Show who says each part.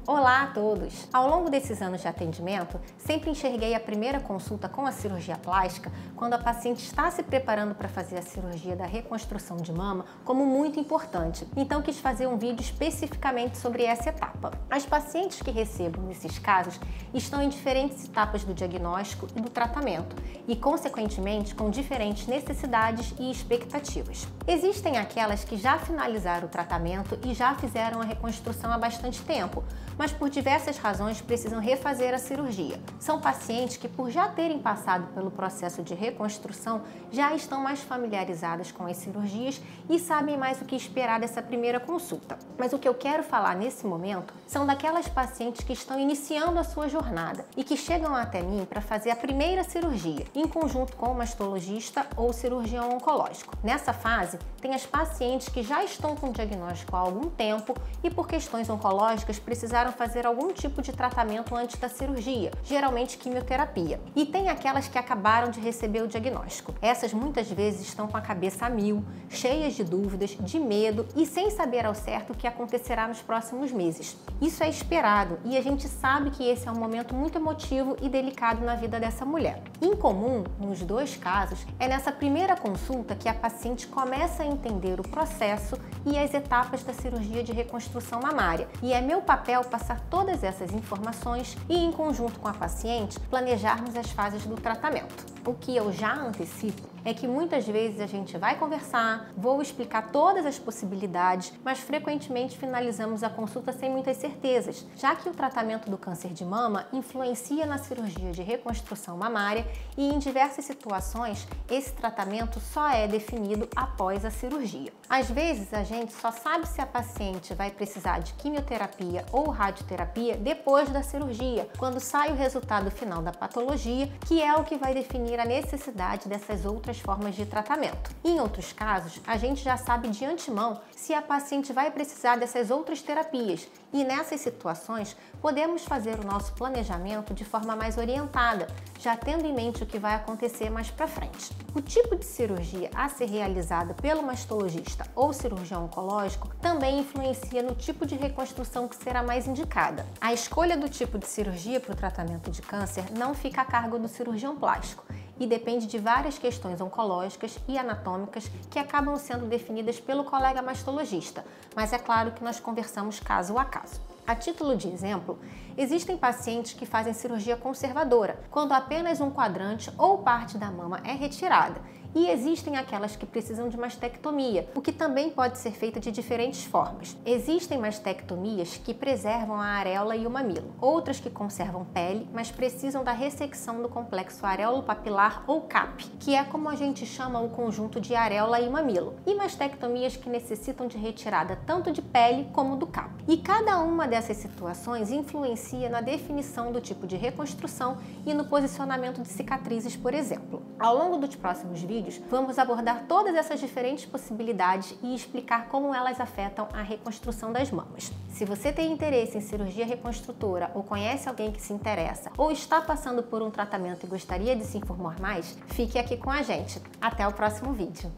Speaker 1: Olá a todos! Ao longo desses anos de atendimento, sempre enxerguei a primeira consulta com a cirurgia plástica, quando a paciente está se preparando para fazer a cirurgia da reconstrução de mama, como muito importante. Então quis fazer um vídeo especificamente sobre essa etapa. As pacientes que recebo nesses casos estão em diferentes etapas do diagnóstico e do tratamento e, consequentemente, com diferentes necessidades e expectativas. Existem aquelas que já finalizaram o tratamento e já fizeram a reconstrução há bastante tempo, mas por diversas razões precisam refazer a cirurgia. São pacientes que, por já terem passado pelo processo de reconstrução, já estão mais familiarizadas com as cirurgias e sabem mais o que esperar dessa primeira consulta. Mas o que eu quero falar nesse momento são daquelas pacientes que estão iniciando a sua jornada e que chegam até mim para fazer a primeira cirurgia, em conjunto com o mastologista ou cirurgião oncológico. Nessa fase, tem as pacientes que já estão com o diagnóstico há algum tempo e, por questões oncológicas, precisaram fazer algum tipo de tratamento antes da cirurgia, geralmente quimioterapia. E tem aquelas que acabaram de receber o diagnóstico. Essas muitas vezes estão com a cabeça a mil, cheias de dúvidas, de medo e sem saber ao certo o que acontecerá nos próximos meses. Isso é esperado e a gente sabe que esse é um momento muito emotivo e delicado na vida dessa mulher. Incomum, nos dois casos, é nessa primeira consulta que a paciente começa a entender o processo e as etapas da cirurgia de reconstrução mamária. E é meu papel passar todas essas informações e, em conjunto com a paciente, planejarmos as fases do tratamento. O que eu já antecipo é que muitas vezes a gente vai conversar, vou explicar todas as possibilidades, mas frequentemente finalizamos a consulta sem muitas certezas, já que o tratamento do câncer de mama influencia na cirurgia de reconstrução mamária e, em diversas situações, esse tratamento só é definido após a cirurgia. Às vezes, a gente só sabe se a paciente vai precisar de quimioterapia ou radioterapia depois da cirurgia, quando sai o resultado final da patologia, que é o que vai definir a necessidade dessas outras formas de tratamento. Em outros casos, a gente já sabe de antemão se a paciente vai precisar dessas outras terapias e, nessas situações, podemos fazer o nosso planejamento de forma mais orientada, já tendo em mente o que vai acontecer mais para frente. O tipo de cirurgia a ser realizada pelo mastologista ou cirurgião oncológico também influencia no tipo de reconstrução que será mais indicada. A escolha do tipo de cirurgia para o tratamento de câncer não fica a cargo do cirurgião plástico e depende de várias questões oncológicas e anatômicas que acabam sendo definidas pelo colega mastologista, mas é claro que nós conversamos caso a caso. A título de exemplo, existem pacientes que fazem cirurgia conservadora, quando apenas um quadrante ou parte da mama é retirada, e existem aquelas que precisam de mastectomia, o que também pode ser feita de diferentes formas. Existem mastectomias que preservam a areola e o mamilo, outras que conservam pele, mas precisam da ressecção do complexo areolo-papilar ou CAP, que é como a gente chama o conjunto de areola e mamilo, e mastectomias que necessitam de retirada tanto de pele como do CAP. E cada uma dessas situações influencia na definição do tipo de reconstrução e no posicionamento de cicatrizes, por exemplo. Ao longo dos próximos vídeos, vamos abordar todas essas diferentes possibilidades e explicar como elas afetam a reconstrução das mamas. Se você tem interesse em cirurgia reconstrutora ou conhece alguém que se interessa ou está passando por um tratamento e gostaria de se informar mais, fique aqui com a gente. Até o próximo vídeo.